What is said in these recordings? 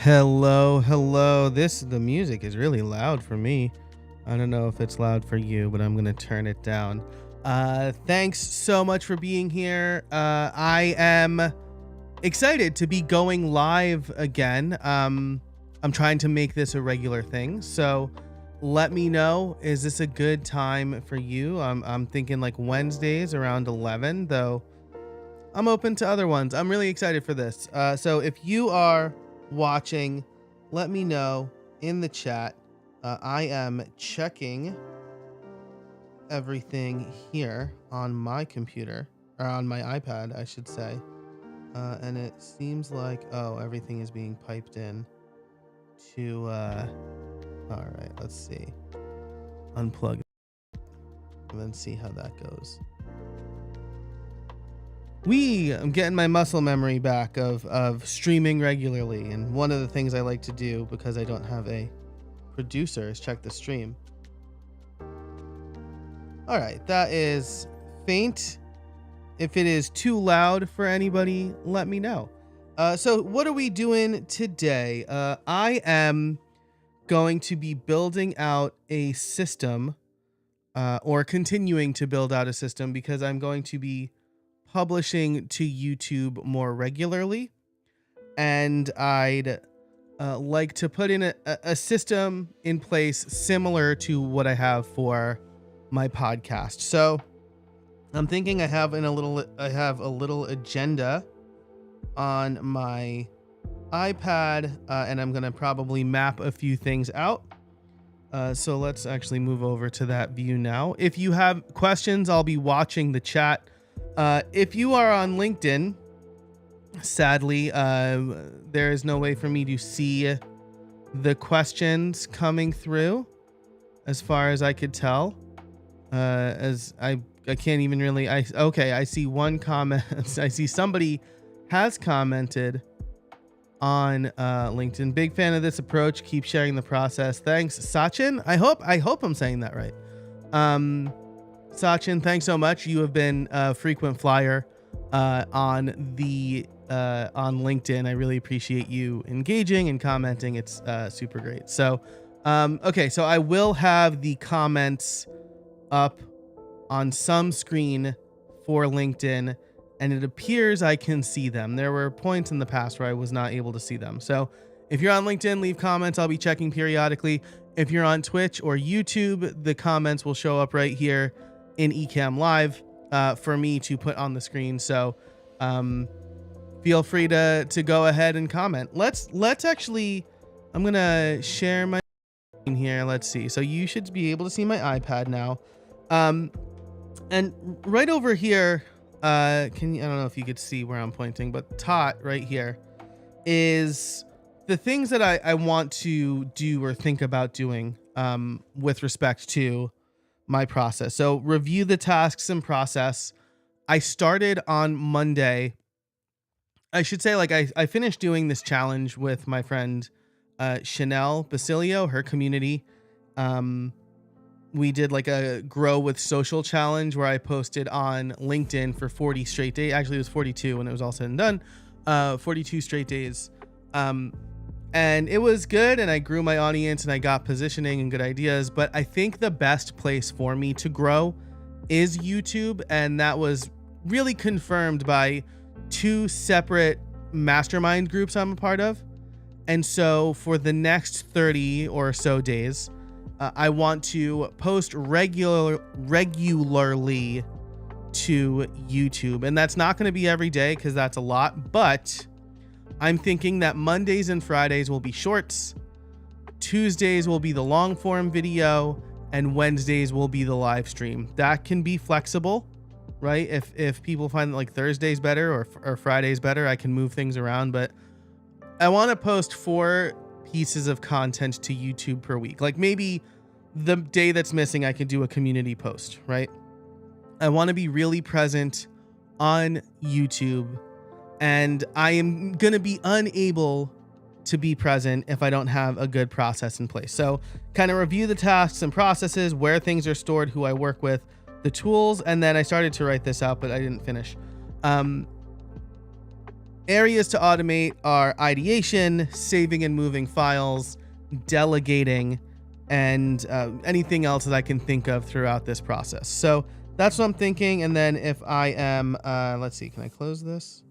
Hello. The music is really loud for me. I don't know if it's loud for you, but I'm gonna turn it down. Thanks so much for being here. I am excited to be going live again. I'm trying to make this a regular thing, so let me know. Is this a good time for you? I'm thinking like Wednesdays around 11, though. I'm open to other ones. I'm really excited for this. So if you are watching, let me know in the chat. I am checking everything here on my computer, or on my iPad, I should say. And it seems like, everything is being piped in to, all right, let's see. Unplug it and then see how that goes. I'm getting my muscle memory back of streaming regularly, and one of the things I like to do, because I don't have a producer, is check the stream. All right, that is faint. If it is too loud for anybody, let me know. So what are we doing today? I am going to be building out a system, or continuing to build out a system, because I'm going to be publishing to YouTube more regularly, and I'd like to put in a system in place similar to what I have for my podcast. So I'm thinking I have a little agenda on my iPad, and I'm gonna probably map a few things out. So let's actually move over to that view now. If you have questions, I'll be watching the chat. If you are on LinkedIn, sadly, there is no way for me to see the questions coming through, as far as I could tell. As I can't even really, I see one comment. I see somebody has commented on LinkedIn. Big fan of this approach. Keep sharing the process. Thanks, Sachin. I hope I'm saying that right. Sachin, thanks so much. You have been a frequent flyer on LinkedIn. I really appreciate you engaging and commenting. It's super great. So, okay, so I will have the comments up on some screen for LinkedIn, and it appears I can see them. There were points in the past where I was not able to see them. So if you're on LinkedIn, leave comments. I'll be checking periodically. If you're on Twitch or YouTube, the comments will show up right here in Ecamm Live for me to put on the screen. So feel free to go ahead and comment. Let's actually, I'm gonna share my screen here. Let's see. So you should be able to see my iPad now. And right over here, I don't know if you could see where I'm pointing, but tot right here is the things that I want to do or think about doing with respect to my process. So review the tasks and process. I started on Monday. I should say, like, I finished doing this challenge with my friend Chanel Basilio, her community. We did like a grow with social challenge where I posted on LinkedIn for 40 straight days. Actually, it was 42 when it was all said and done. 42 straight days. And it was good, and I grew my audience, and I got positioning and good ideas. But I think the best place for me to grow is YouTube, and that was really confirmed by 2 separate mastermind groups I'm a part of. And so for the next 30 or so days, I want to post regularly to YouTube, and that's not going to be every day because that's a lot, but I'm thinking that Mondays and Fridays will be shorts, Tuesdays will be the long form video, and Wednesdays will be the live stream. That can be flexible, right? If people find that like Thursday's better or Friday's better, I can move things around, but I want to post 4 pieces of content to YouTube per week. Like maybe the day that's missing, I can do a community post, right? I want to be really present on YouTube, and I am going to be unable to be present if I don't have a good process in place. So kind of review the tasks and processes, where things are stored, who I work with, the tools, and then I started to write this out, but I didn't finish. Areas to automate are ideation, saving and moving files, delegating, and anything else that I can think of throughout this process. So that's what I'm thinking. And then if I am, let's see, can I close this?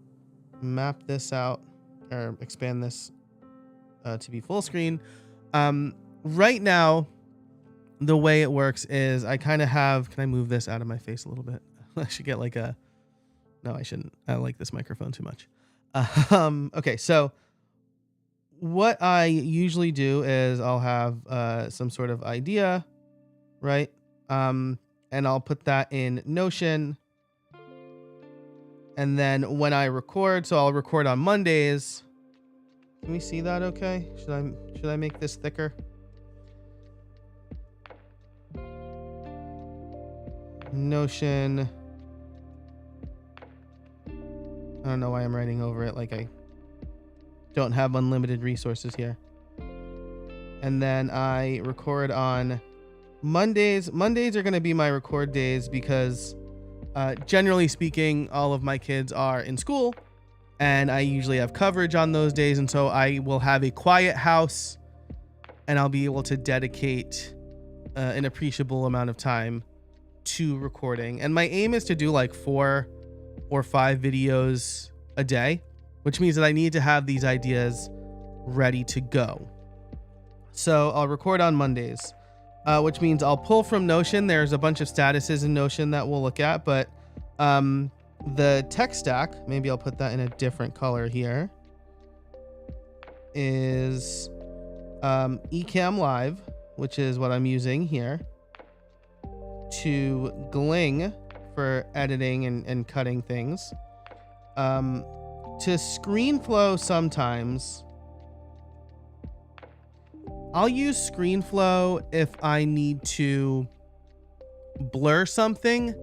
Map this out or expand this to be full screen. Right now, the way it works is I kind of have, can I move this out of my face a little bit? I should get like a, no, I shouldn't. I like this microphone too much. Okay, so what I usually do is I'll have some sort of idea, right? And I'll put that in Notion. And then when I record, so I'll record on Mondays. Can we see that okay? Should I make this thicker? Notion. I don't know why I'm writing over it like I don't have unlimited resources here. And then I record on Mondays. Mondays are going to be my record days because generally speaking, all of my kids are in school and I usually have coverage on those days. And so I will have a quiet house and I'll be able to dedicate an appreciable amount of time to recording. And my aim is to do like 4 or 5 videos a day, which means that I need to have these ideas ready to go. So I'll record on Mondays, which means I'll pull from Notion. There's a bunch of statuses in Notion that we'll look at, but the tech stack, maybe I'll put that in a different color here, is Ecamm Live, which is what I'm using here, to Gling for editing and cutting things, to ScreenFlow sometimes. I'll use ScreenFlow if I need to blur something.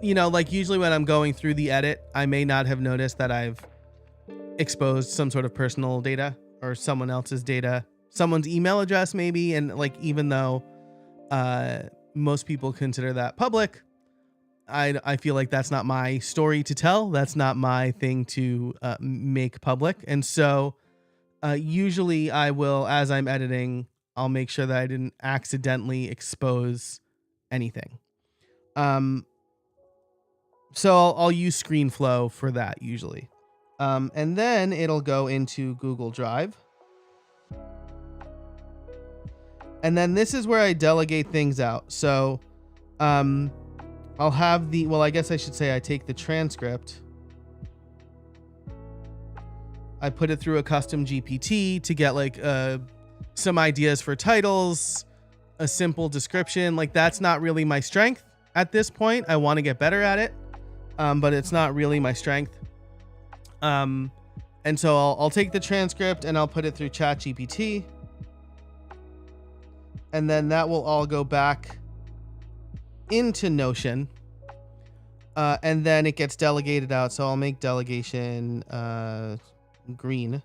You know, like usually when I'm going through the edit, I may not have noticed that I've exposed some sort of personal data or someone else's data, someone's email address maybe. And like, even though most people consider that public, I feel like that's not my story to tell. That's not my thing to make public. And so usually I will, as I'm editing, I'll make sure that I didn't accidentally expose anything. So I'll use ScreenFlow for that usually. And then it'll go into Google Drive. And then this is where I delegate things out. So I'll have the, well, I guess I should say I take the transcript. I put it through a custom GPT to get like some ideas for titles, a simple description. Like that's not really my strength at this point. I want to get better at it, but it's not really my strength. And so I'll take the transcript and I'll put it through ChatGPT. And then that will all go back into Notion. And then it gets delegated out. So I'll make delegation green.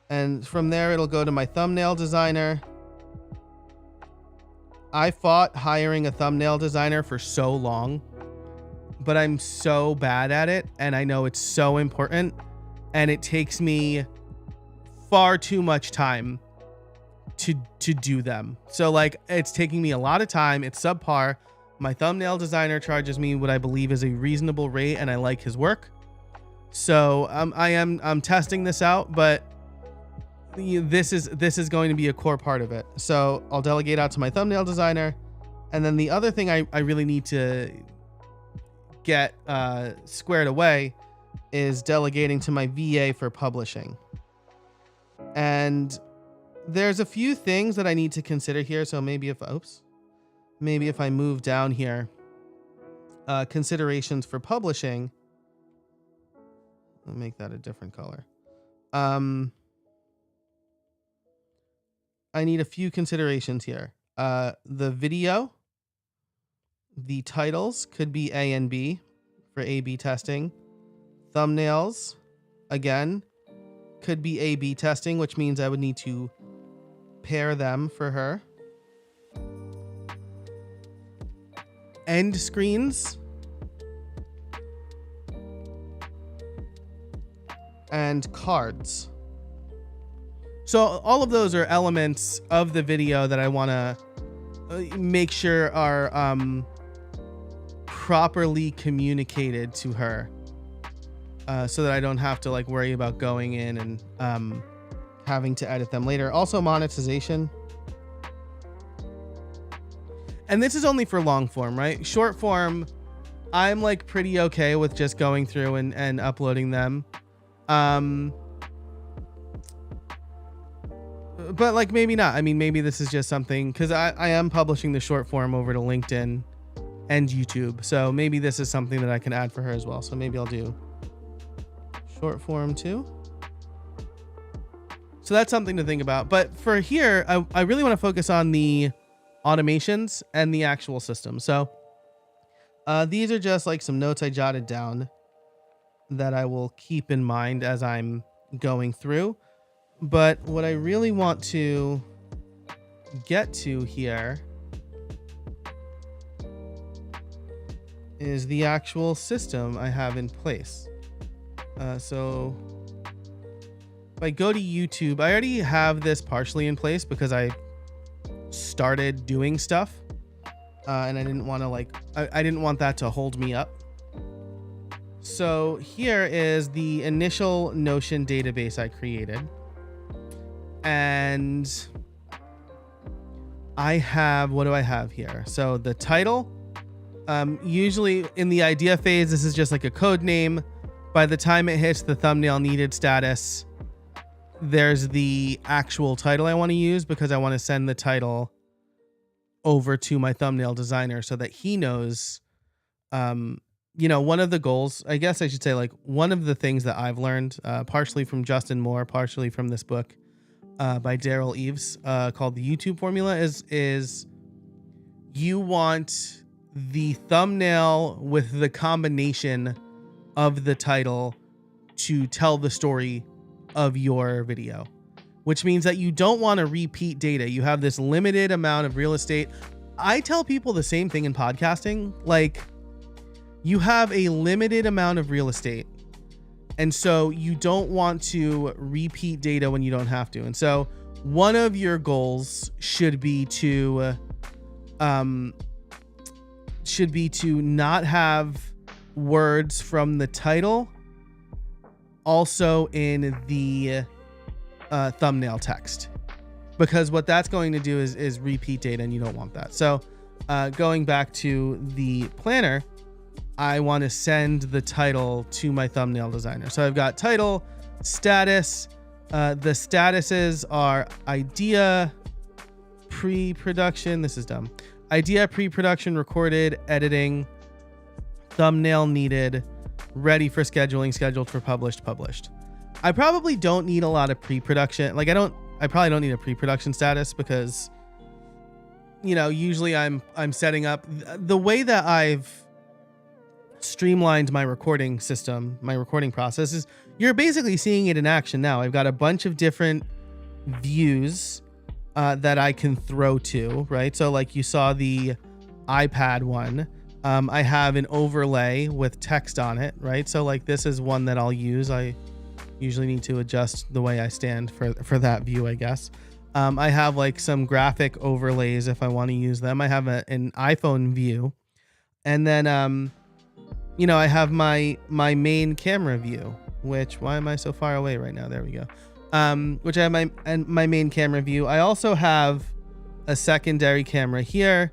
And from there, it'll go to my thumbnail designer. I fought hiring a thumbnail designer for so long, but I'm so bad at it. And I know it's so important. And it takes me far too much time to do them. So like it's taking me a lot of time. It's subpar. My thumbnail designer charges me what I believe is a reasonable rate, and I like his work. So I'm testing this out, but this is going to be a core part of it. So I'll delegate out to my thumbnail designer. And then the other thing I really need to get squared away is delegating to my VA for publishing. And there's a few things that I need to consider here. So maybe if I move down here, considerations for publishing, I'll make that a different color. I need a few considerations here. The video, the titles could be A and B for A/B testing. Thumbnails, again, could be A/B testing, which means I would need to pair them for her. End screens and cards. So all of those are elements of the video that I want to make sure are properly communicated to her, so that I don't have to like worry about going in and having to edit them later. Also monetization. And this is only for long form, right? Short form, I'm like pretty okay with just going through and uploading them. But like maybe not. I mean, maybe this is just something, because I am publishing the short form over to LinkedIn and YouTube. So maybe this is something that I can add for her as well. So maybe I'll do short form too. So that's something to think about. But for here, I really want to focus on the automations and the actual system. So these are just like some notes I jotted down that I will keep in mind as I'm going through. But what I really want to get to here is the actual system I have in place. So if I go to YouTube, I already have this partially in place because I started doing stuff, and I didn't want to like, I didn't want that to hold me up. So here is the initial Notion database I created. And I have, what do I have here? So the title, usually in the idea phase, this is just like a code name. By the time it hits the thumbnail needed status, there's the actual title I want to use, because I want to send the title over to my thumbnail designer so that he knows, you know, one of the goals, I guess I should say, like one of the things that I've learned, partially from Justin Moore, partially from this book, by Daryl Eves, called the YouTube formula, is you want the thumbnail with the combination of the title to tell the story of your video, which means that you don't want to repeat data. You have this limited amount of real estate. I tell people the same thing in podcasting. Like, you have a limited amount of real estate, and so you don't want to repeat data when you don't have to. And so one of your goals should be to not have words from the title also in the thumbnail text, because what that's going to do is repeat data, and you don't want that. So going back to the planner, I want to send the title to my thumbnail designer. So I've got title, status. The statuses are idea, pre-production. This is dumb. Idea, pre-production, recorded, editing, thumbnail needed, ready for scheduling, scheduled for published. I probably don't need a lot of pre-production. Like I probably don't need a pre-production status, because, you know, usually I'm setting up the way that I've streamlined my recording system, my recording process is, you're basically seeing it in action now. I've got a bunch of different views that I can throw to, right? So like you saw the iPad one, I have an overlay with text on it, right? So like this is one that I'll use. I usually need to adjust the way I stand for that view, I guess. I have like some graphic overlays if I want to use them. I have an iPhone view, and then you know, I have my main camera view, which, why am I so far away right now? There we go. Which I have my main camera view. I also have a secondary camera here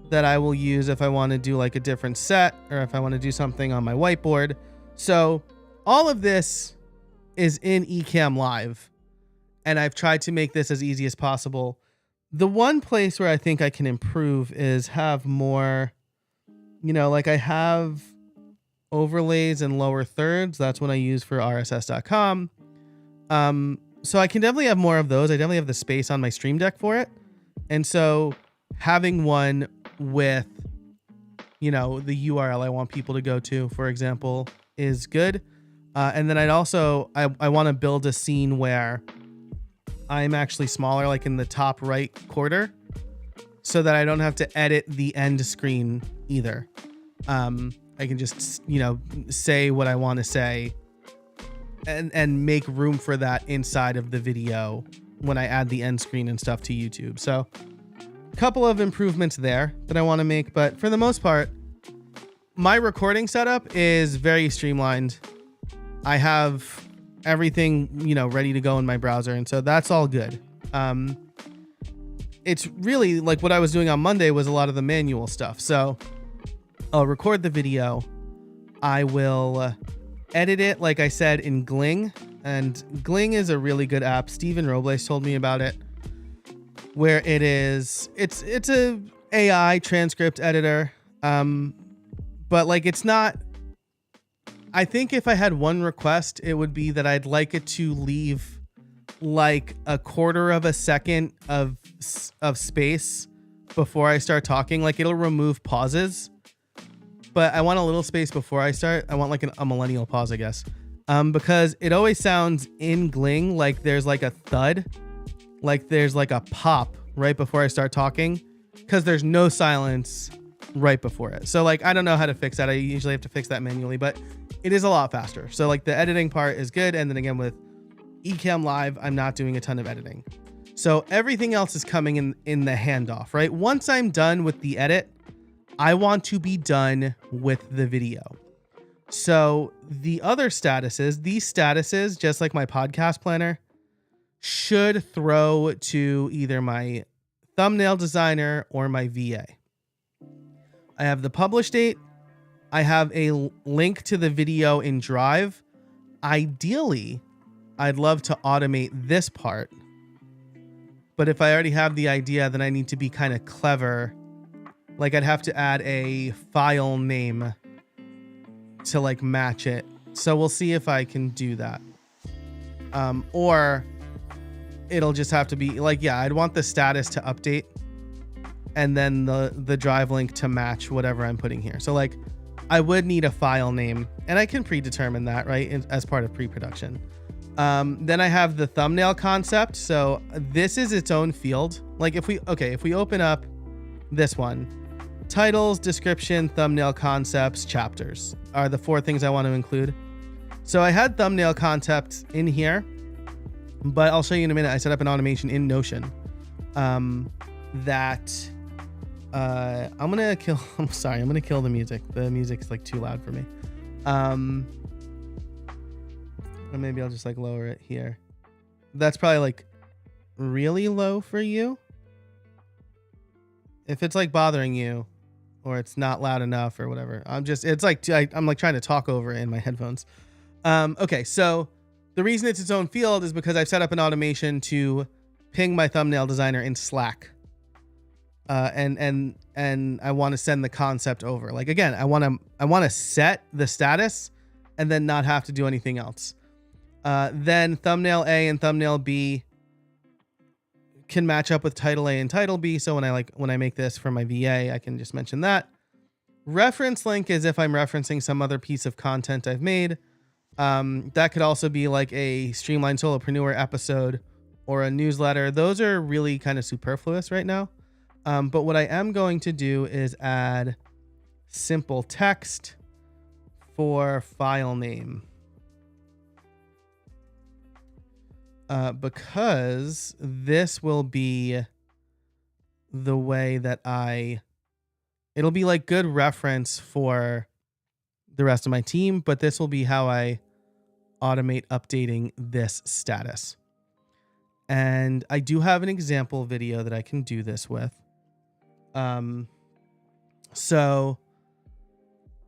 that I will use if I want to do like a different set, or if I want to do something on my whiteboard. So all of this is in Ecamm Live, and I've tried to make this as easy as possible. The one place where I think I can improve is have more, you know, like I have overlays and lower thirds. That's what I use for rss.com. So I can definitely have more of those. I definitely have the space on my Stream Deck for it. And so having one with, you know, the URL I want people to go to, for example, is good. And then I want to build a scene where I'm actually smaller, like in the top right quarter, so that I don't have to edit the end screen either. I can just, you know, say what I want to say and make room for that inside of the video when I add the end screen and stuff to YouTube. So a couple of improvements there that I want to make, but for the most part, my recording setup is very streamlined. I have everything, ready to go in my browser. And so that's all good. It's really like what I was doing on Monday was a lot of the manual stuff. So I'll record the video. I will edit it, like I said, in Gling. And Gling is a really good app. Steven Robles told me about it, where it's a AI transcript editor. But like, it's not, I think if I had one request, it would be that I'd like it to leave like a quarter of a second of space before I start talking. Like, it'll remove pauses, but I want a little space before I start. I want like a millennial pause, I guess. Because it always sounds in Gling like there's like a thud, like there's like a pop right before I start talking, because there's no silence right before it. So like, I don't know how to fix that. I usually have to fix that manually, but it is a lot faster. So like, the editing part is good. And then again, with Ecamm Live, I'm not doing a ton of editing. So everything else is coming in the handoff, right? Once I'm done with the edit, I want to be done with the video. So the other statuses, these statuses, just like my podcast planner, should throw to either my thumbnail designer or my VA. I have the publish date. I have a link to the video in Drive. Ideally, I'd love to automate this part. But if I already have the idea, then I need to be kind of clever. Like, I'd have to add a file name to like match it. So we'll see if I can do that. Or it'll just have to be like, yeah, I'd want the status to update and then the Drive link to match whatever I'm putting here. So like, I would need a file name, and I can predetermine that, right, as part of pre-production. Then I have the thumbnail concept. So this is its own field. Like, if we open up this one, titles, description, thumbnail concepts, chapters are the 4 things I want to include. So I had thumbnail concepts in here, but I'll show you in a minute. I set up an automation in Notion that I'm gonna kill the music. The music's like too loud for me. Or maybe I'll just like lower it here. That's probably like really low for you. If it's like bothering you, or it's not loud enough or whatever, I'm like trying to talk over it in my headphones. Okay, so the reason it's its own field is because I've set up an automation to ping my thumbnail designer in Slack. And I want to send the concept over. Like, again, I want to set the status and then not have to do anything else. Then thumbnail A and thumbnail B can match up with title A and title B. So when I make this for my VA, I can just mention that. Reference link is if I'm referencing some other piece of content I've made. That could also be like a Streamlined Solopreneur episode or a newsletter. Those are really kind of superfluous right now. But what I am going to do is add simple text for file name. Because this will be the way that it'll be like good reference for the rest of my team, but this will be how I automate updating this status. And I do have an example video that I can do this with. So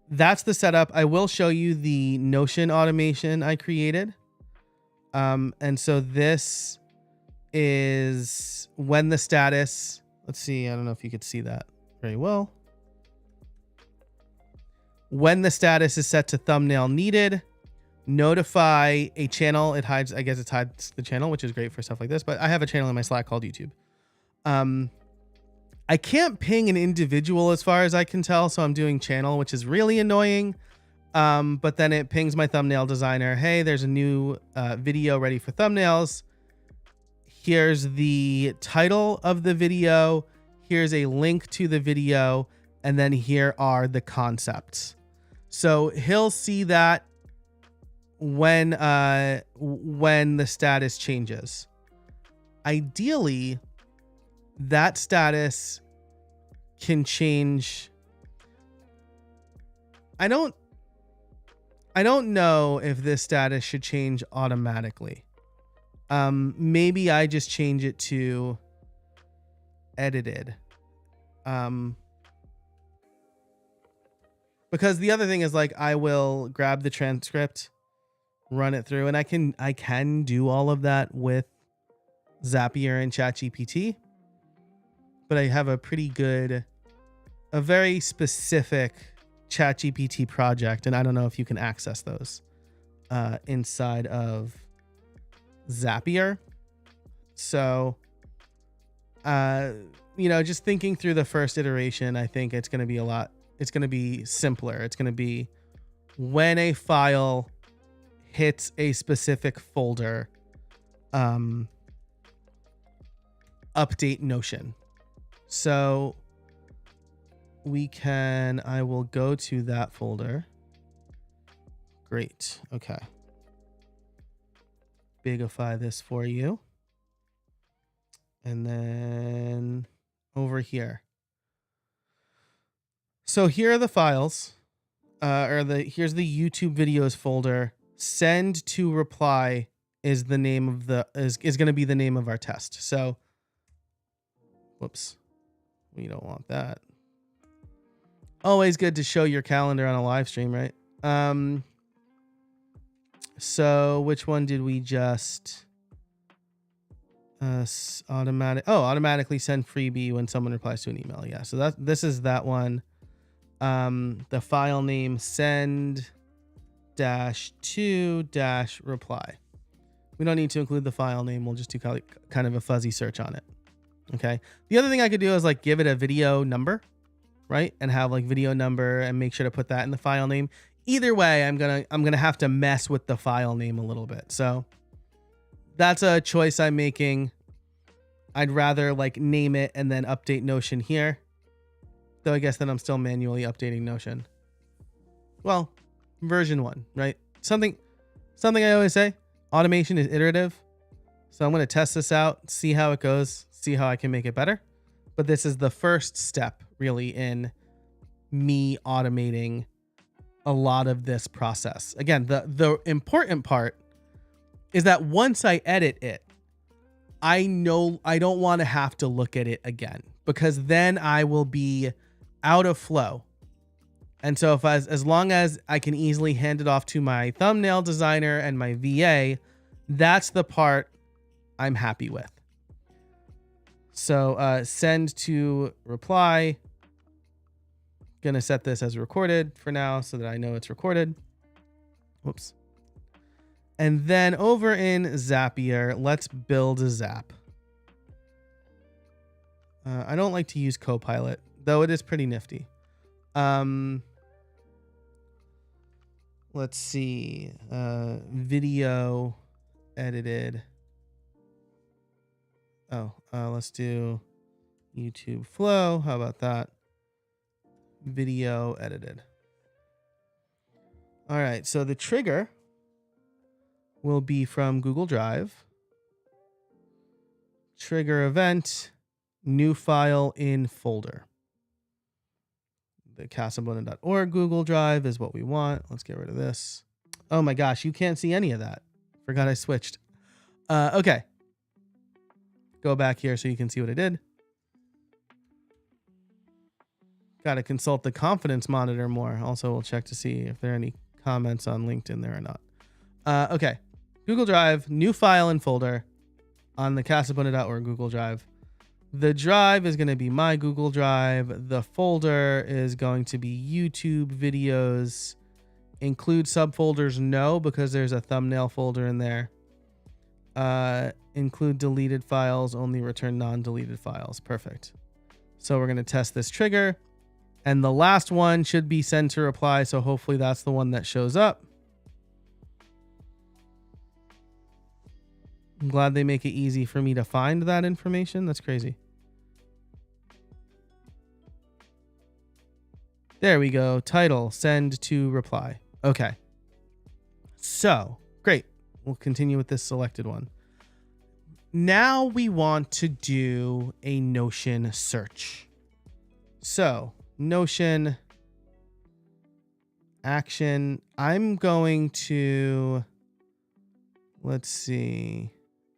that's the setup. I will show you the Notion automation I created. And so this is when the status, let's see, I don't know if you could see that very well. When the status is set to thumbnail needed, notify a channel. It hides the channel, which is great for stuff like this, but I have a channel in my Slack called YouTube. I can't ping an individual as far as I can tell. So I'm doing channel, which is really annoying. But then it pings my thumbnail designer. Hey, there's a new video ready for thumbnails. Here's the title of the video. Here's a link to the video. And then here are the concepts. So he'll see that when the status changes. Ideally, that status can change. I don't know if this status should change automatically. Maybe I just change it to edited. Because the other thing is, like, I will grab the transcript, run it through, and I can do all of that with Zapier and ChatGPT. But I have a very specific ChatGPT project, and I don't know if you can access those inside of Zapier. So, just thinking through the first iteration, I think it's going to be simpler. It's going to be when a file hits a specific folder, update Notion. So I will go to that folder. Great. Okay. Bigify this for you. And then over here. So here are the files, here's the YouTube videos folder. Send to reply is the name of is going to be the name of our test. So, whoops, we don't want that. Always good to show your calendar on a live stream, right? So which one did we just automatically send freebie when someone replies to an email? Yeah, so this is that one. The file name send-to-reply. We don't need to include the file name. We'll just do kind of a fuzzy search on it. Okay. The other thing I could do is like give it a video number, right? And have like video number and make sure to put that in the file name. Either way, I'm going to have to mess with the file name a little bit. So that's a choice I'm making. I'd rather like name it and then update Notion here. Though I guess then I'm still manually updating Notion. Well, version 1, right? Something I always say, automation is iterative. So I'm going to test this out, see how it goes, see how I can make it better. But this is the first step really in me automating a lot of this process. Again, the important part is that once I edit it, I know I don't want to have to look at it again, because then I will be out of flow. And so as long as I can easily hand it off to my thumbnail designer and my VA, that's the part I'm happy with. So send to reply. Gonna set this as recorded for now so that I know it's recorded. Whoops. And then over in Zapier, let's build a Zap. I don't like to use Copilot, though it is pretty nifty. Let's see. Video edited. Let's do YouTube flow. How about that? Video edited. All right. So the trigger will be from Google Drive. Trigger event, new file in folder. The casabona.org Google Drive is what we want. Let's get rid of this. Oh my gosh, you can't see any of that. Forgot I switched. Okay. Go back here so you can see what I did. Got to consult the confidence monitor more. Also, we'll check to see if there are any comments on LinkedIn there or not. Okay. Google Drive, new file and folder on the casabona.org Google Drive. The drive is going to be my Google Drive. The folder is going to be YouTube videos. Include subfolders? No, because there's a thumbnail folder in there. Include deleted files, only return non-deleted files. Perfect. So we're going to test this trigger. And the last one should be send to reply. So hopefully that's the one that shows up. I'm glad they make it easy for me to find that information. That's crazy. There we go. Title, send to reply. Okay. So, great. We'll continue with this selected one. Now we want to do a Notion search. So, Notion action. I'm going to, let's see,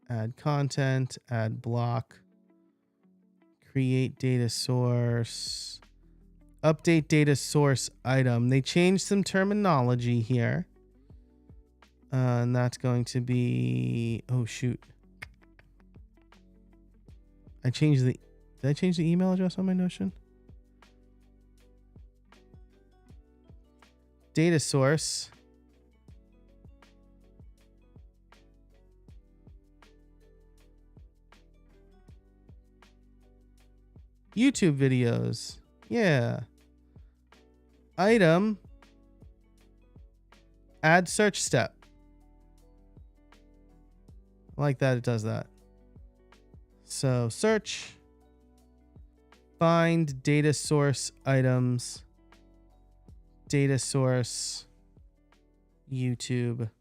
add content, add block, create data source, update data source item. They changed some terminology here. And that's going to be, oh shoot. Did I change the email address on my Notion? Data source. YouTube videos. Yeah. Item. Add search step. I like that it does that. So search. Find data source items. Data source. YouTube.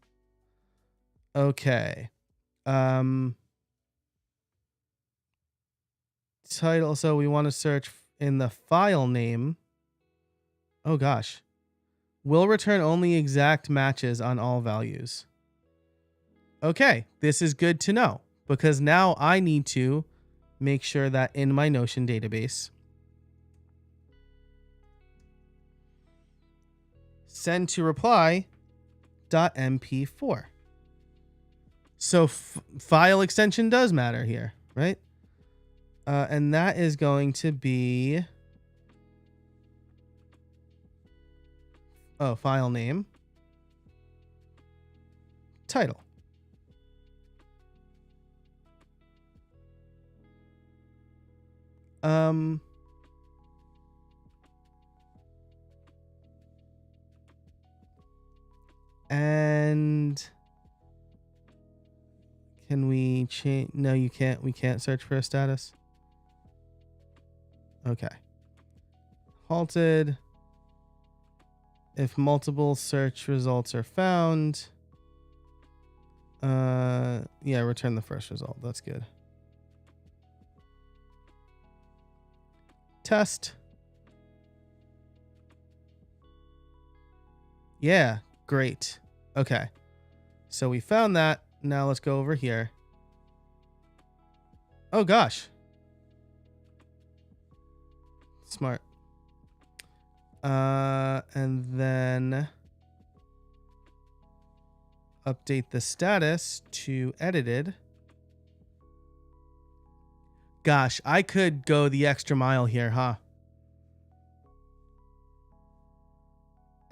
Okay. Title. So we want to search in the file name. Oh gosh. Will return only exact matches on all values. Okay, this is good to know because now I need to make sure that in my Notion database, send to reply.mp4. So file extension does matter here, right? And that is going to be, file name, title. And can we change? No, you can't. We can't search for a status. Okay. Halted. If multiple search results are found. Yeah, return the first result. That's good. Test. Yeah, great. Okay. So we found that. Now let's go over here. Oh gosh. Smart. And then update the status to edited. Gosh, I could go the extra mile here, huh?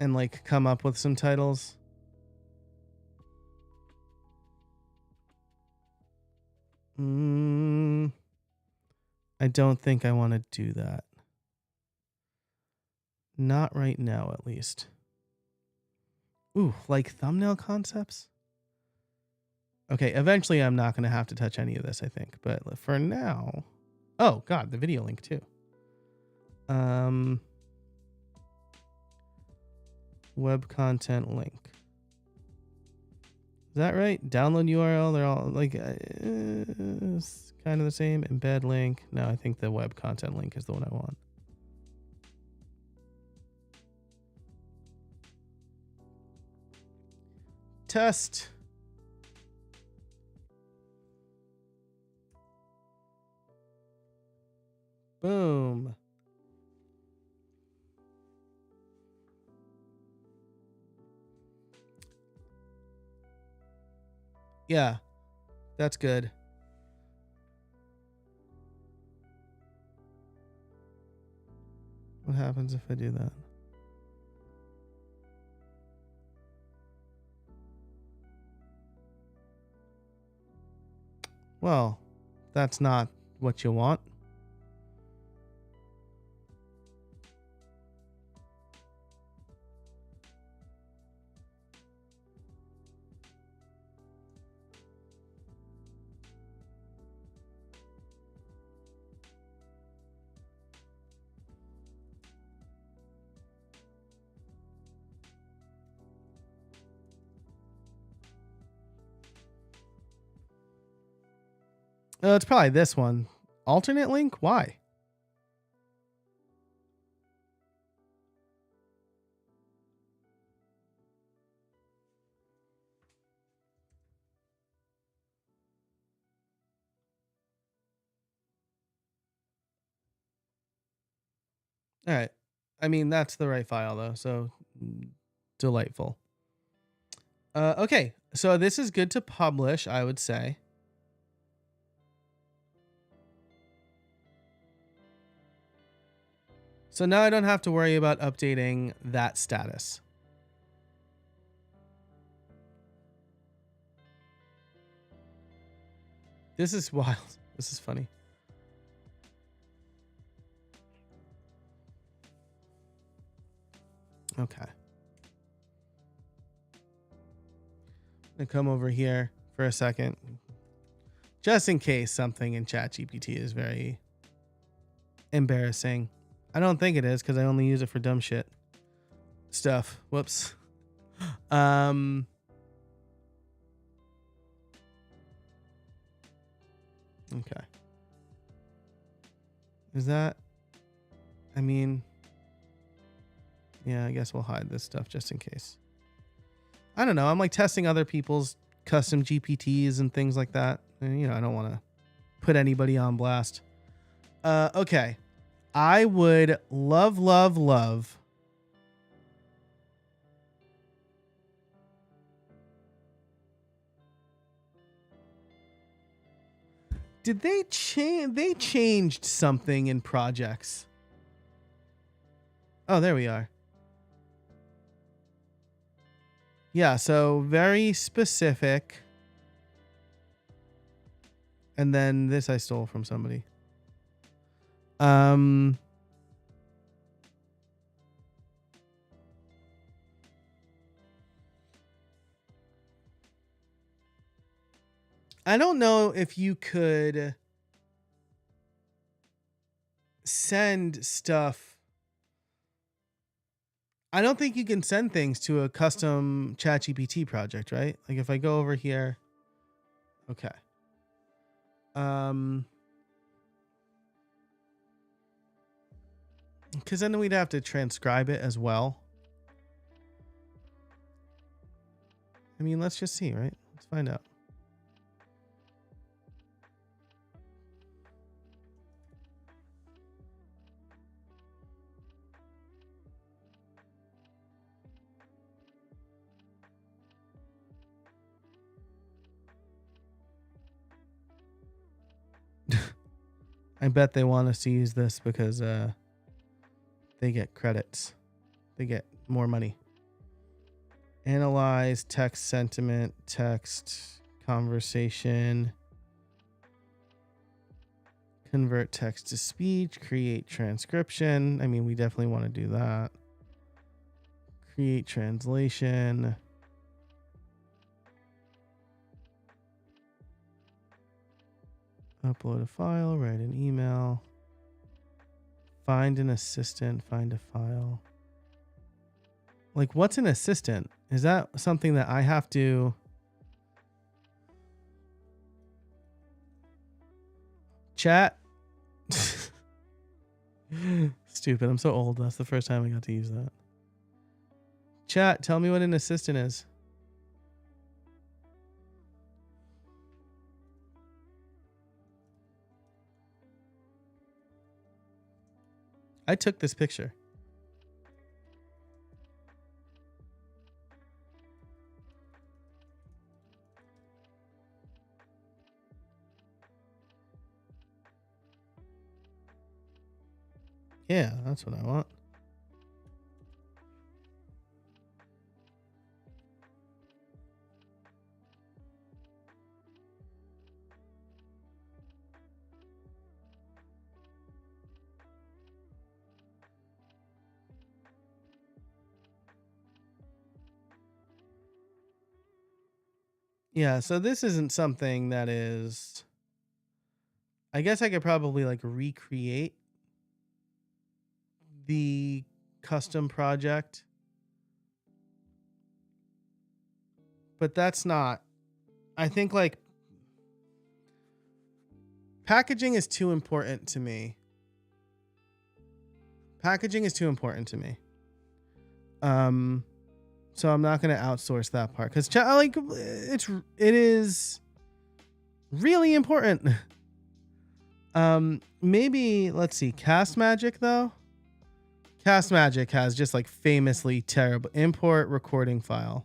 And like come up with some titles. I don't think I want to do that. Not right now, at least. Ooh, like thumbnail concepts? Okay, eventually I'm not going to have to touch any of this, I think. But for now... Oh, God, the video link, too. Web content link. Is that right? Download URL, they're all like... it's kind of the same. Embed link. No, I think the web content link is the one I want. Test. Boom. Yeah, that's good. What happens if I do that? Well, that's not what you want. Oh, it's probably this one. Alternate link? Why? All right. I mean, that's the right file though, so delightful. Okay, so this is good to publish, I would say. So now I don't have to worry about updating that status. This is wild. This is funny. Okay. I'm gonna come over here for a second, just in case something in ChatGPT is very embarrassing. I don't think it is because I only use it for dumb shit stuff. Whoops. Okay. Is that? I mean, yeah, I guess we'll hide this stuff just in case. I don't know. I'm like testing other people's custom GPTs and things like that. And, you know, I don't want to put anybody on blast. Okay. I would love. Did they change? They changed something in projects. Oh, there we are. Yeah, so very specific. And then this I stole from somebody. I don't know if you could send stuff. I don't think you can send things to a custom ChatGPT project, right? Like if I go over here. Okay. Because then we'd have to transcribe it as well. I mean, let's just see, right? Let's find out. I bet they want us to use this because they get credits. They get more money. Analyze text sentiment, text conversation, convert text to speech, create transcription. I mean, we definitely want to do that. Create translation. Upload a file, write an email. Find an assistant, find a file. Like, what's an assistant? Is that something that I have to... Chat? Stupid, I'm so old. That's the first time I got to use that. Chat, tell me what an assistant is. I took this picture. Yeah, that's what I want. Yeah, so this isn't something that is... I guess I could probably like recreate the custom project. But that's not... I think like... Packaging is too important to me. Packaging is too important to me. So I'm not going to outsource that part because like it is really important. Maybe let's see. Cast Magic though. Cast Magic has just like famously terrible import recording file.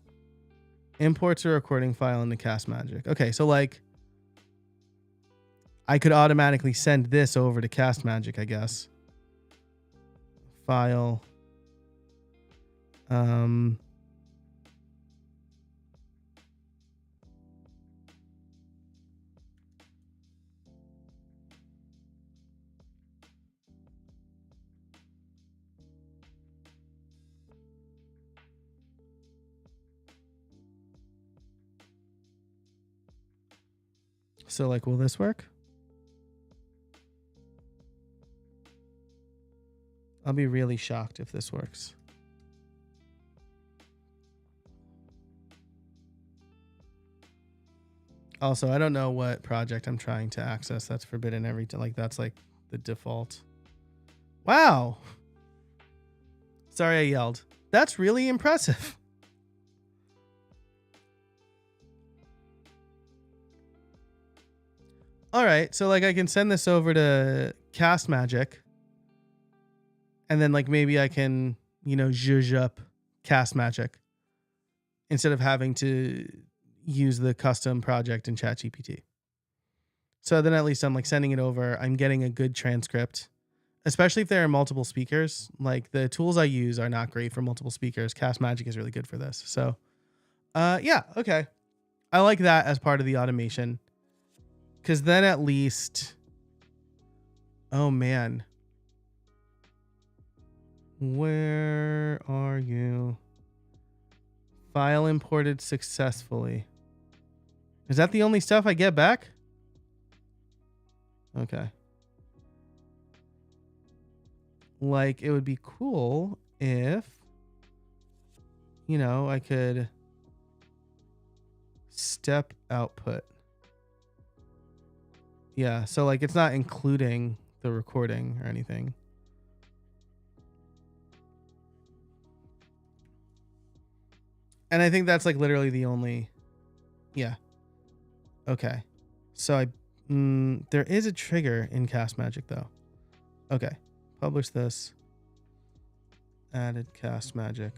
Imports a recording file into Cast Magic. Okay, so like I could automatically send this over to Cast Magic, I guess. File. So like, will this work? I'll be really shocked if this works. Also, I don't know what project I'm trying to access. That's forbidden every time. Like that's like the default. Wow. Sorry I yelled. That's really impressive. All right, so like I can send this over to Cast Magic. And then like maybe I can, you know, zhuzh up Cast Magic instead of having to use the custom project in ChatGPT. So then at least I'm like sending it over. I'm getting a good transcript, especially if there are multiple speakers. Like the tools I use are not great for multiple speakers. Cast Magic is really good for this. So yeah, okay. I like that as part of the automation. Because then at least, oh man. Where are you? File imported successfully. Is that the only stuff I get back? Okay. Like, it would be cool if, you know, I could step output. Yeah, so like it's not including the recording or anything. And I think that's like literally the only, yeah. Okay. So there is a trigger in Cast Magic though. Okay. Publish this. Added Cast Magic.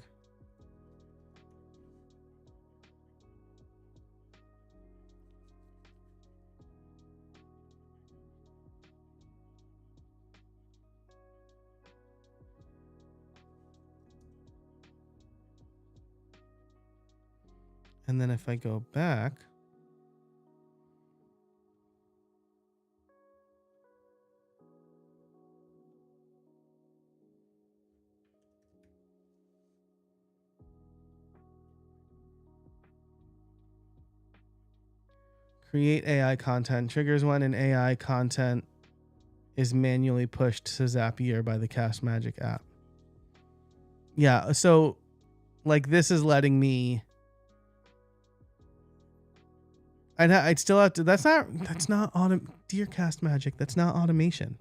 And then if I go back, create AI content triggers when an AI content is manually pushed to Zapier by the Cast Magic app. Yeah, so like this is letting me. I'd still have to. That's not dear Cast Magic. That's not automation.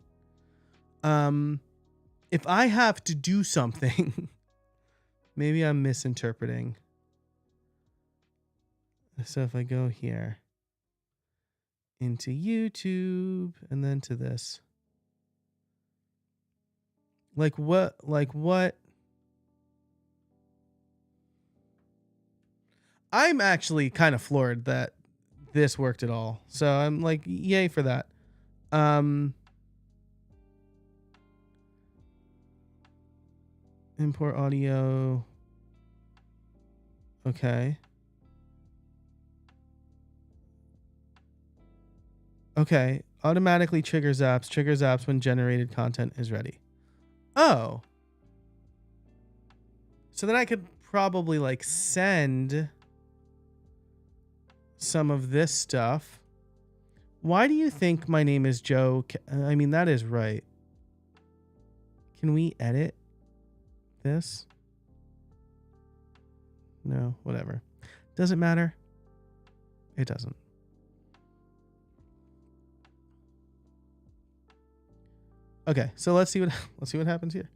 If I have to do something, maybe I'm misinterpreting. So if I go here into YouTube and then to this, like what? I'm actually kind of floored that this worked at all. So I'm like, yay for that. Import audio. Okay. Okay. Automatically triggers apps when generated content is ready. Oh. So then I could probably like send some of this stuff. Why do you think my name is Joe? I mean, that is right. Can we edit this? No, whatever. Does it matter? It doesn't. Okay, so let's see what let's see what happens here.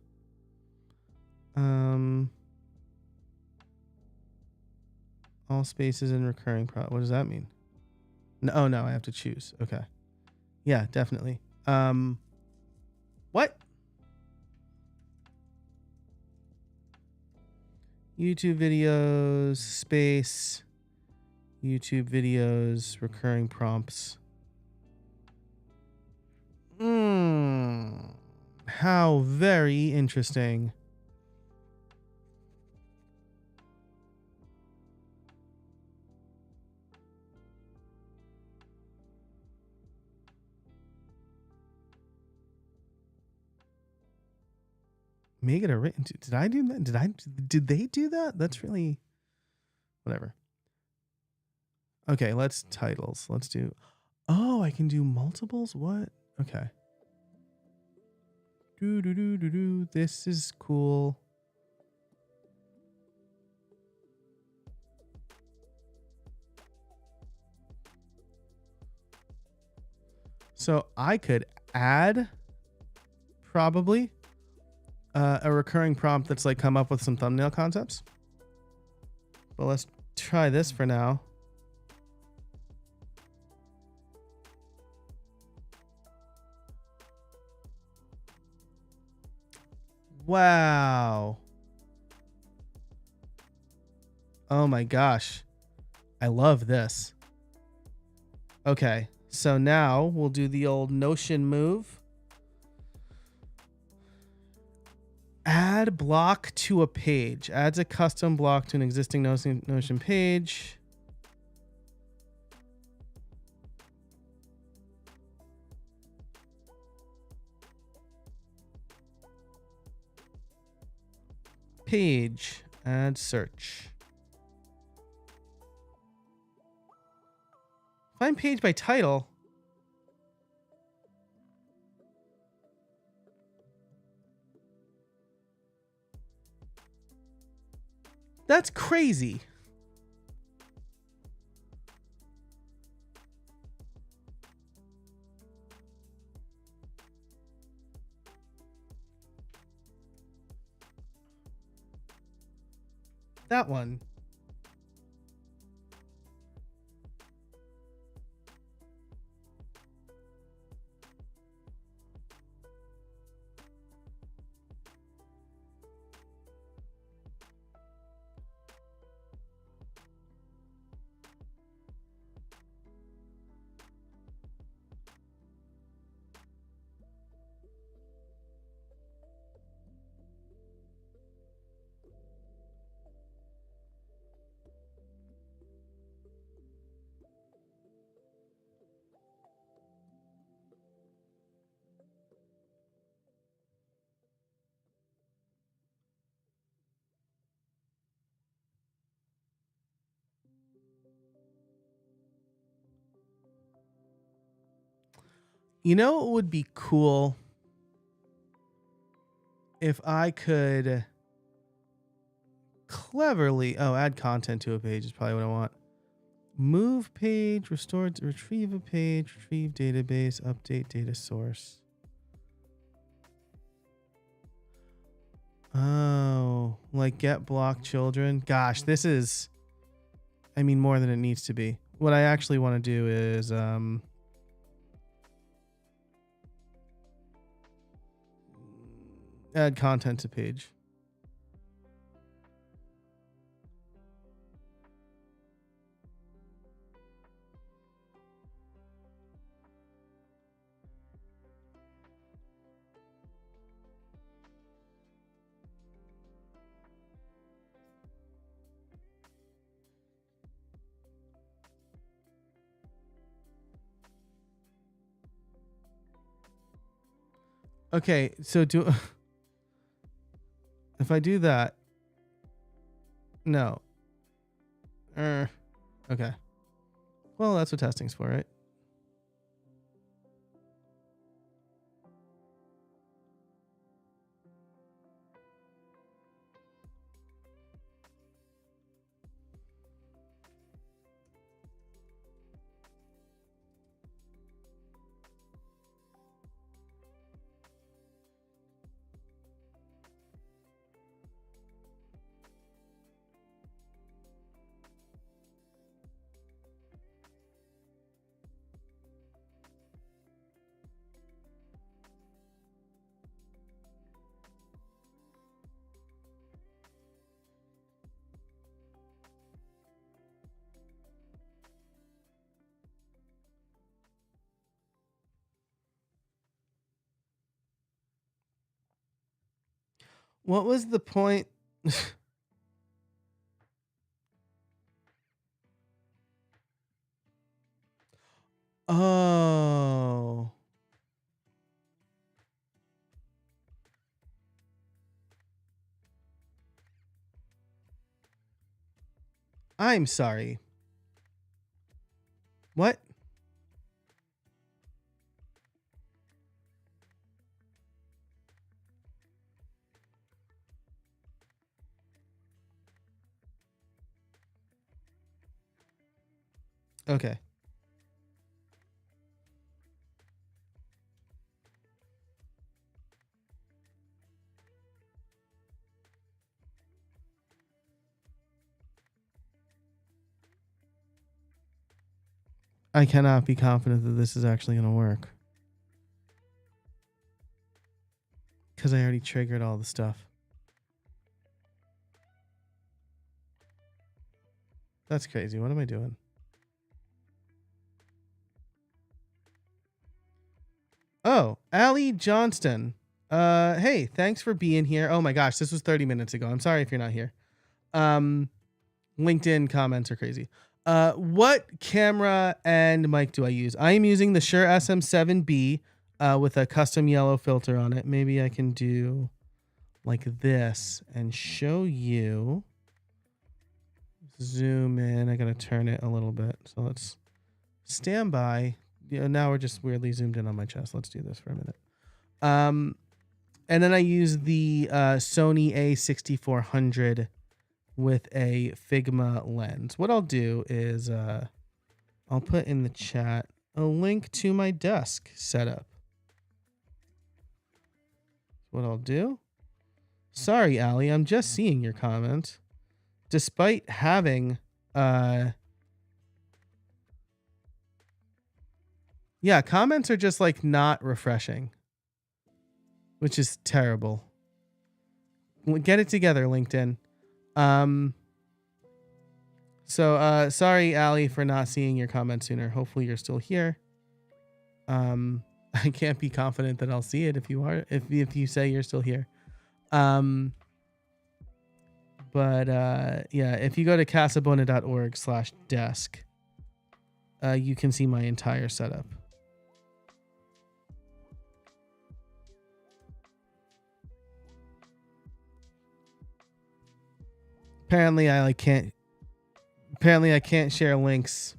All spaces in recurring prompt. What does that mean? No, oh no, I have to choose. Okay. Yeah, definitely. What? YouTube videos, space, YouTube videos, recurring prompts. How very interesting. Make it a written. Did I do that? Did they do that? That's really whatever. Okay, let's titles. Let's do. Oh, I can do multiples. What? Okay. Do. This is cool. So I could add probably a recurring prompt that's like come up with some thumbnail concepts. But let's try this for now. Wow. Oh my gosh. I love this. Okay, so now we'll do the old Notion move. Add block to a page. Adds a custom block to an existing Notion page. Page. Add search. Find page by title. That's crazy. That one. You know what would be cool? If I could cleverly... Oh, add content to a page is probably what I want. Move page, retrieve a page, retrieve database, update data source. Oh, like get block children. Gosh, this is... I mean, more than it needs to be. What I actually want to do is... add content to page. Okay, so do... If I do that... No. Okay. Well, that's what testing's for, right? What was the point? Oh. I'm sorry. What? Okay. I cannot be confident that this is actually going to work. Because I already triggered all the stuff. That's crazy. What am I doing? Oh, Allie Johnston. Hey, thanks for being here. Oh my gosh, this was 30 minutes ago. I'm sorry if you're not here. LinkedIn comments are crazy. What camera and mic do I use? I am using the Shure SM7B with a custom yellow filter on it. Maybe I can do like this and show you. Zoom in. I gotta turn it a little bit. So let's stand by. Yeah, now we're just weirdly zoomed in on my chest. Let's do this for a minute. And then I use the Sony A6400 with a Figma lens. What I'll do is I'll put in the chat a link to my desk setup. What I'll do. Sorry, Allie, I'm just seeing your comment. Despite having yeah, comments are just like not refreshing, which is terrible. Get it together, LinkedIn. So sorry, Allie, for not seeing your comment sooner. Hopefully you're still here. I can't be confident that I'll see it if you are, if you say you're still here. But yeah, if you go to casabona.org/desk, you can see my entire setup. Apparently I can't share links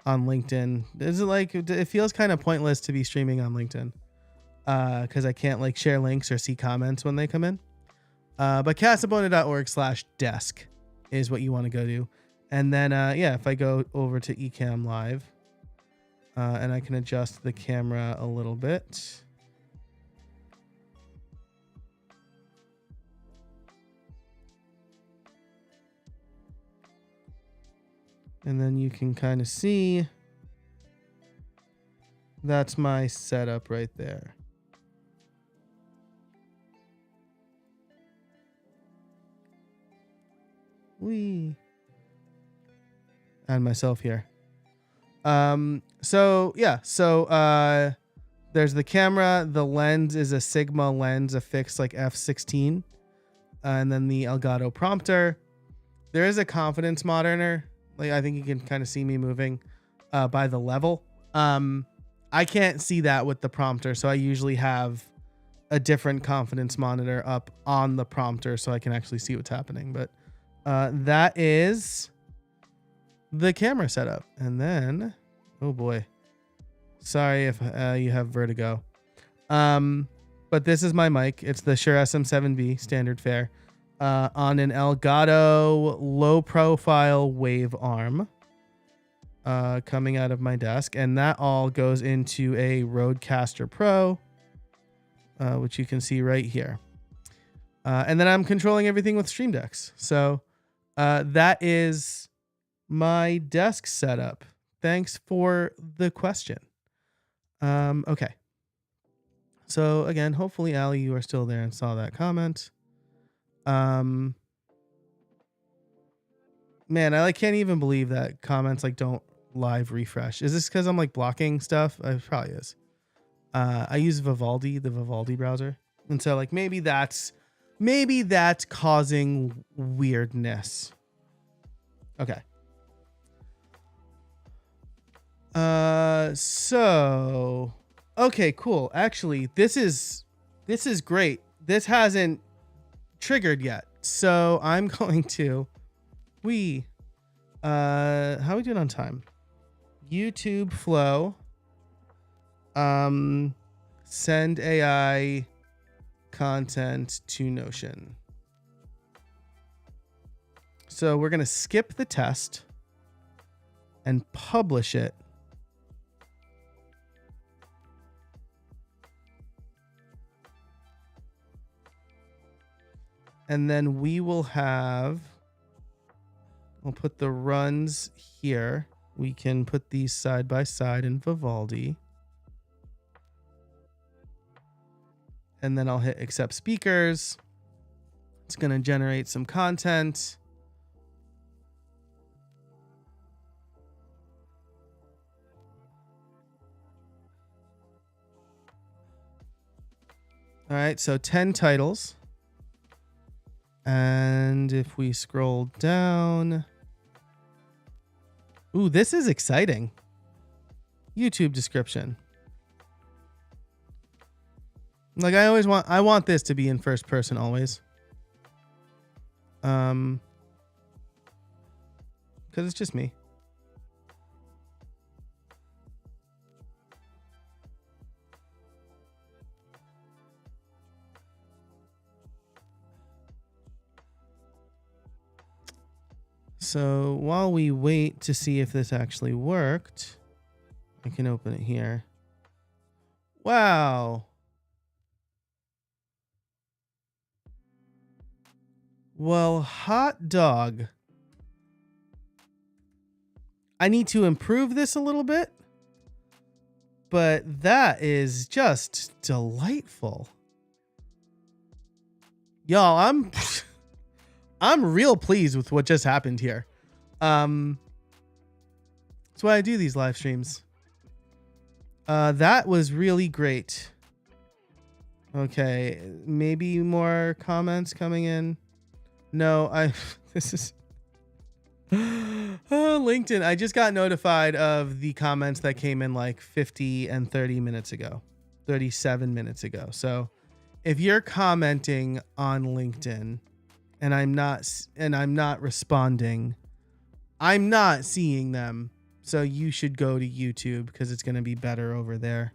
on LinkedIn. Is it like, it feels kind of pointless to be streaming on LinkedIn because I can't like share links or see comments when they come in. But casabona.org/desk is what you want to go to. And then, yeah, if I go over to Ecamm Live and I can adjust the camera a little bit. And then you can kind of see that's my setup right there. And myself here. So yeah, so there's the camera. The lens is a Sigma lens, a fixed like f16, and then the Elgato prompter. There is a confidence monitor. Like I think you can kind of see me moving by the level. I can't see that with the prompter, so I usually have a different confidence monitor up on the prompter so I can actually see what's happening. But that is the camera setup. And then, oh boy, sorry if you have vertigo. But this is my mic. It's the Shure SM7B standard fare on an Elgato low profile wave arm coming out of my desk. And that all goes into a Rodecaster Pro, which you can see right here. And then I'm controlling everything with Stream Decks. So that is my desk setup. Thanks for the question. Okay. So again, hopefully, Allie, you are still there and saw that comment. Man, I like can't even believe that comments like don't live refresh. Is this because I'm like blocking stuff? It probably is. I use Vivaldi, the Vivaldi browser. And so like maybe that's maybe that's causing weirdness. Okay. So okay, cool. Actually, this is great. This hasn't triggered yet. So I'm going to how are we doing on time? YouTube flow. Send AI content to Notion. So we're going to skip the test and publish it. And then we will have, we'll put the runs here. We can put these side by side in Vivaldi. And then I'll hit accept speakers. It's going to generate some content. All right, so 10 titles. And if we scroll down, ooh, this is exciting. YouTube description. Like I want this to be in first person always. Because it's just me. So while we wait to see if this actually worked, I can open it here. Wow. Well, hot dog. I need to improve this a little bit, but that is just delightful. Y'all, I'm real pleased with what just happened here. That's why I do these live streams. That was really great. Okay, maybe more comments coming in. No, this is LinkedIn. I just got notified of the comments that came in like 50 and 30 minutes ago, 37 minutes ago. So if you're commenting on LinkedIn and I'm not responding, I'm not seeing them. So you should go to YouTube because it's going to be better over there.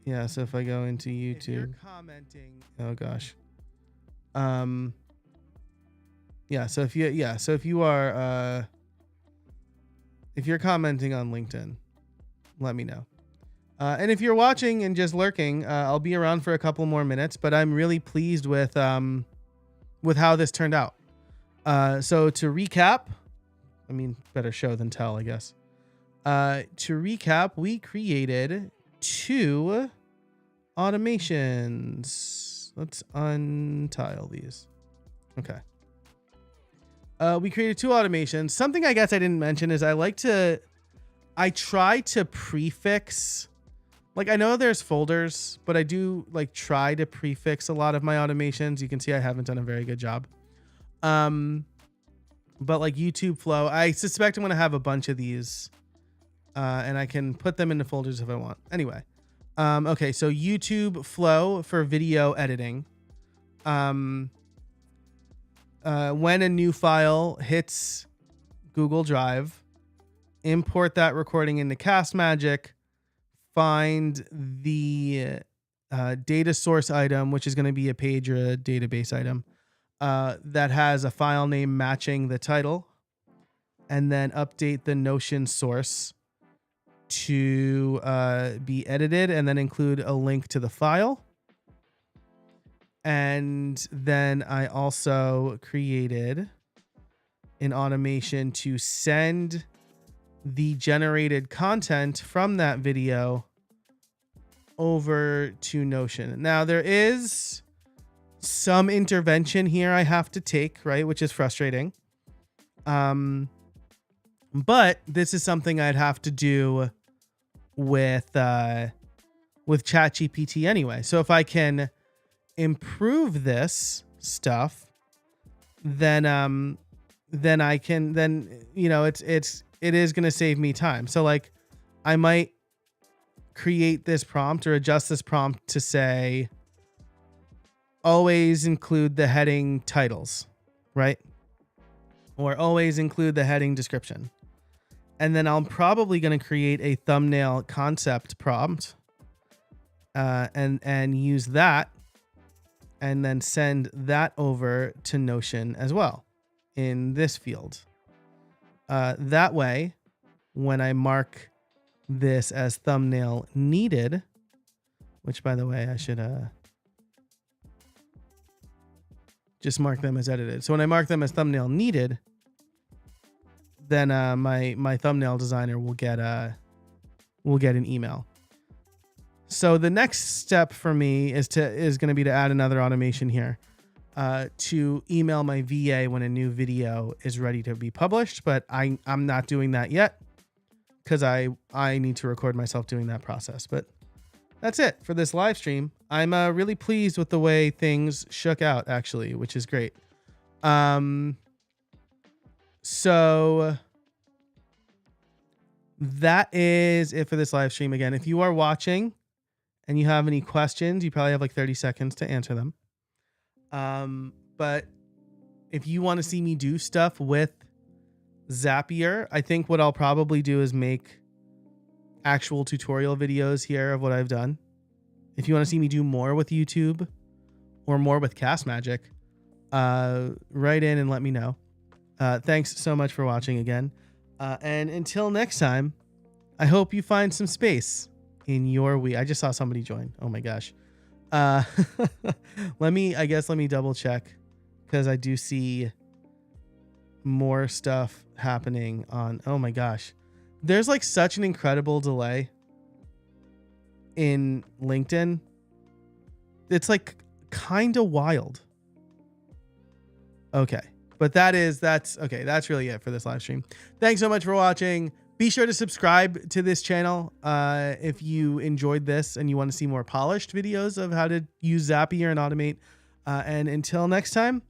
Yeah, so if I go into YouTube, if you're commenting, oh gosh. Yeah, so if you're commenting on LinkedIn, let me know. And if you're watching and just lurking, I'll be around for a couple more minutes, but I'm really pleased with how this turned out. So to recap, I mean, better show than tell, I guess. To recap, we created 2 automations. Let's untile these. Okay. We created 2 automations. Something I guess I didn't mention is I try to prefix, like I know there's folders, but I do like try to prefix a lot of my automations. You can see I haven't done a very good job. But like YouTube flow, I suspect I'm going to have a bunch of these. And I can put them into folders if I want. Anyway. Okay, so YouTube flow for video editing. When a new file hits Google Drive, import that recording into CastMagic, find the data source item, which is going to be a page or a database item, that has a file name matching the title, and then update the Notion source to be edited, and then include a link to the file. And then I also created an automation to send the generated content from that video over to Notion. Now there is some intervention here I have to take, right? Which is frustrating. But this is something I'd have to do with ChatGPT anyway. So if I can improve this stuff, then I can, then, you know, it is going to save me time. So like I might create this prompt or adjust this prompt to say, always include the heading titles, right? Or always include the heading description. And then I'm probably going to create a thumbnail concept prompt and use that, and then send that over to Notion as well in this field. That way, when I mark this as thumbnail needed, which by the way, I should just mark them as edited. So when I mark them as thumbnail needed, then my thumbnail designer will get an email. So the next step for me is going to be to add another automation here to email my VA when a new video is ready to be published. But I'm not doing that yet because I need to record myself doing that process. But that's it for this live stream. I'm really pleased with the way things shook out, actually, which is great. So that is it for this live stream. Again, if you are watching and you have any questions, you probably have like 30 seconds to answer them. But if you want to see me do stuff with Zapier, I think what I'll probably do is make actual tutorial videos here of what I've done. If you want to see me do more with YouTube or more with Cast Magic, write in and let me know. Thanks so much for watching again. And until next time, I hope you find some space in your week. I just saw somebody join. Oh my gosh. Let me double check, because I do see more stuff happening on. Oh my gosh. There's like such an incredible delay in LinkedIn. It's like kind of wild. Okay. But that's okay. That's really it for this live stream. Thanks so much for watching. Be sure to subscribe to this channel if you enjoyed this and you want to see more polished videos of how to use Zapier and automate. And until next time,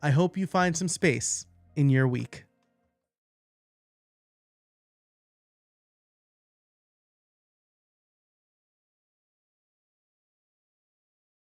I hope you find some space in your week.